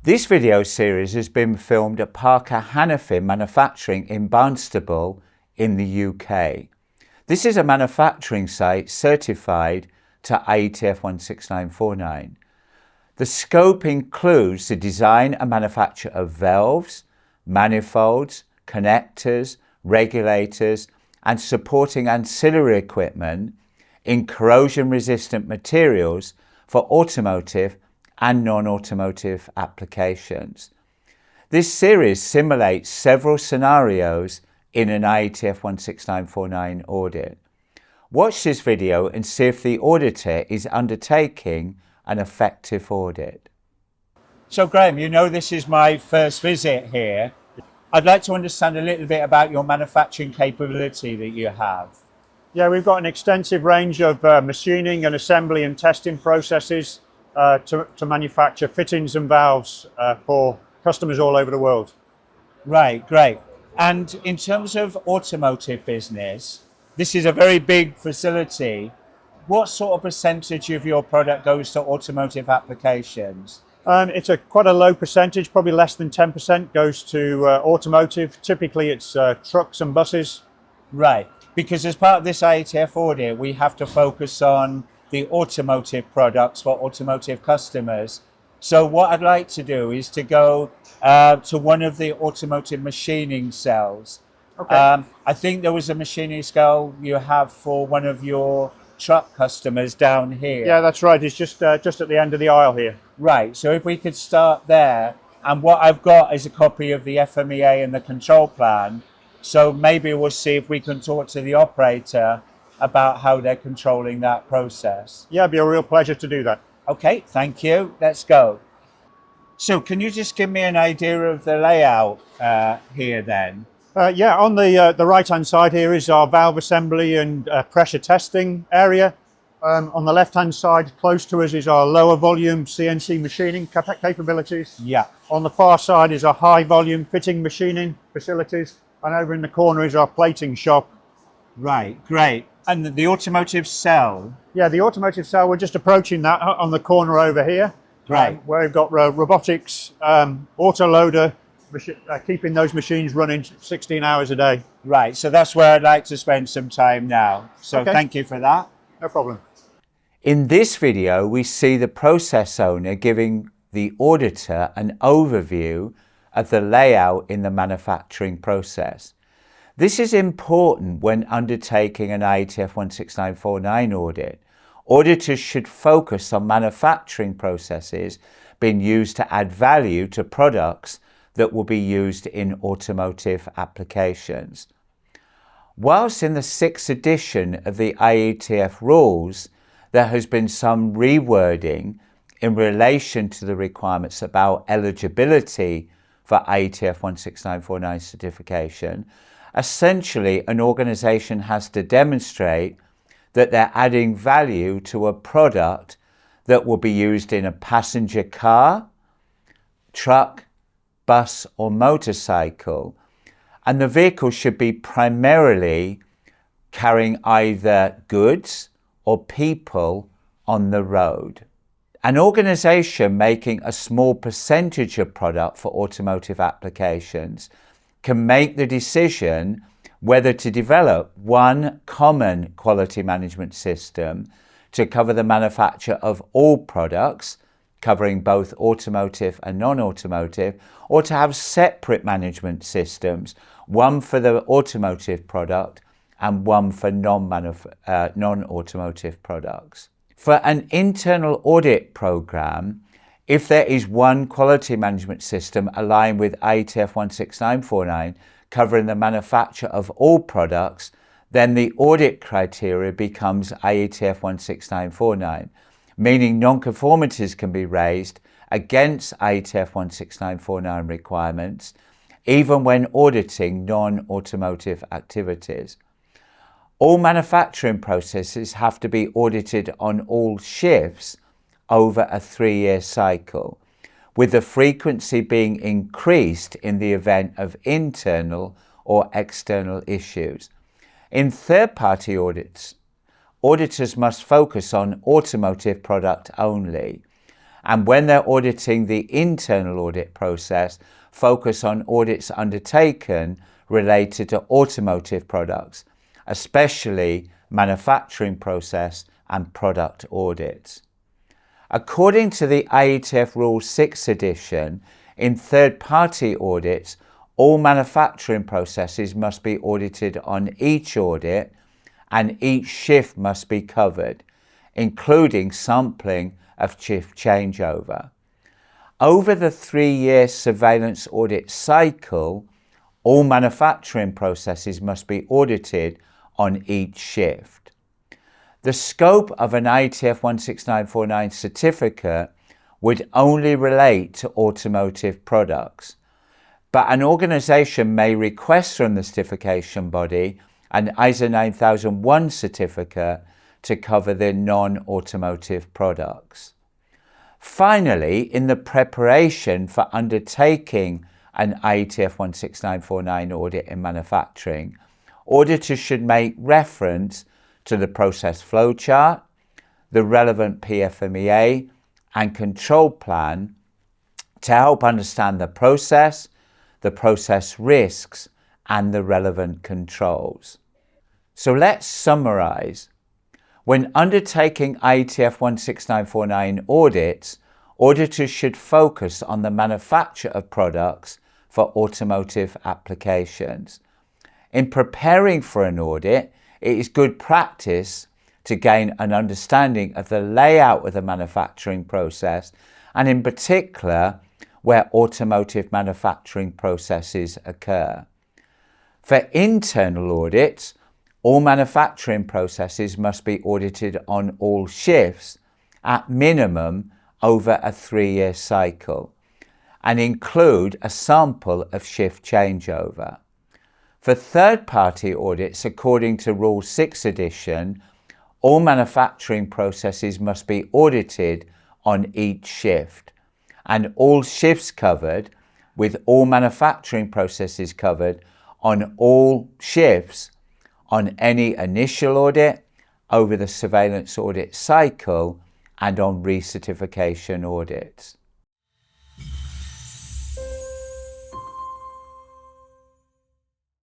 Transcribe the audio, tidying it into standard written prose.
This video series has been filmed at Parker Hannifin Manufacturing in Barnstaple in the UK. This is a manufacturing site certified to IATF 16949. The scope includes the design and manufacture of valves, manifolds, connectors, regulators, and supporting ancillary equipment in corrosion-resistant materials for automotive and non-automotive applications. This series simulates several scenarios in an IATF 16949 audit. Watch this video and see if the auditor is undertaking an effective audit. So Graham, you know this is my first visit here. I'd like to understand a little bit about your manufacturing capability that you have. Yeah, we've got an extensive range of machining and assembly and testing processes to manufacture fittings and valves for customers all over the world. Right, great. And in terms of automotive business, this is a very big facility. What sort of percentage of your product goes to automotive applications? It's quite a low percentage, probably less than 10% goes to automotive. Typically it's trucks and buses. Right, because as part of this IATF audit, we have to focus on the automotive products for automotive customers. So what I'd like to do is to go to one of the automotive machining cells. Okay. I think there was a machining cell you have for one of your truck customers down here. Yeah, that's right. It's just at the end of the aisle here. Right, so if we could start there, and what I've got is a copy of the FMEA and the control plan, so maybe we'll see if we can talk to the operator about how they're controlling that process. Yeah, it'd be a real pleasure to do that. Okay, thank you. Let's go. So can you just give me an idea of the layout here then? Yeah, on the right-hand side here is our valve assembly and pressure testing area. On the left-hand side, close to us, is our lower volume CNC machining capabilities. Yeah. On the far side is our high volume fitting machining facilities. And over in the corner is our plating shop. Right, great. And the automotive cell? Yeah, the automotive cell, we're just approaching that on the corner over here. Right. Where we've got robotics, auto loader, keeping those machines running 16 hours a day. Right, so that's where I'd like to spend some time now. So okay. Thank you for that. No problem. In this video, we see the process owner giving the auditor an overview of the layout in the manufacturing process. This is important when undertaking an IATF 16949 audit. Auditors should focus on manufacturing processes being used to add value to products that will be used in automotive applications. Whilst in the 6th edition of the IATF rules, there has been some rewording in relation to the requirements about eligibility for IATF 16949 certification. Essentially, an organisation has to demonstrate that they're adding value to a product that will be used in a passenger car, truck, bus or motorcycle, and the vehicle should be primarily carrying either goods or people on the road. An organisation making a small percentage of product for automotive applications can make the decision whether to develop one common quality management system to cover the manufacture of all products, covering both automotive and non-automotive, or to have separate management systems, one for the automotive product and one for non-automotive products. For an internal audit program, if there is one quality management system aligned with IATF 16949 covering the manufacture of all products, then the audit criteria becomes IATF 16949, meaning non-conformities can be raised against IATF 16949 requirements, even when auditing non-automotive activities. All manufacturing processes have to be audited on all shifts over a 3-year cycle, with the frequency being increased in the event of internal or external issues. In third-party audits, auditors must focus on automotive product only, and when they're auditing the internal audit process, focus on audits undertaken related to automotive products, especially manufacturing process and product audits. According to the IATF Rule 6 edition, in third-party audits, all manufacturing processes must be audited on each audit and each shift must be covered, including sampling of shift changeover. Over the 3-year surveillance audit cycle, all manufacturing processes must be audited on each shift. The scope of an IATF 16949 certificate would only relate to automotive products, but an organisation may request from the certification body an ISO 9001 certificate to cover their non-automotive products. Finally, in the preparation for undertaking an IATF 16949 audit in manufacturing, auditors should make reference to the process flowchart, the relevant PFMEA and control plan to help understand the process risks and the relevant controls. So let's summarize. When undertaking IATF 16949 audits, auditors should focus on the manufacture of products for automotive applications. In preparing for an audit, it is good practice to gain an understanding of the layout of the manufacturing process, and in particular, where automotive manufacturing processes occur. For internal audits, all manufacturing processes must be audited on all shifts, at minimum over a 3-year cycle, and include a sample of shift changeover. For third-party audits, according to Rule 6 edition, all manufacturing processes must be audited on each shift, and all shifts covered, with all manufacturing processes covered on all shifts on any initial audit, over the surveillance audit cycle, and on recertification audits.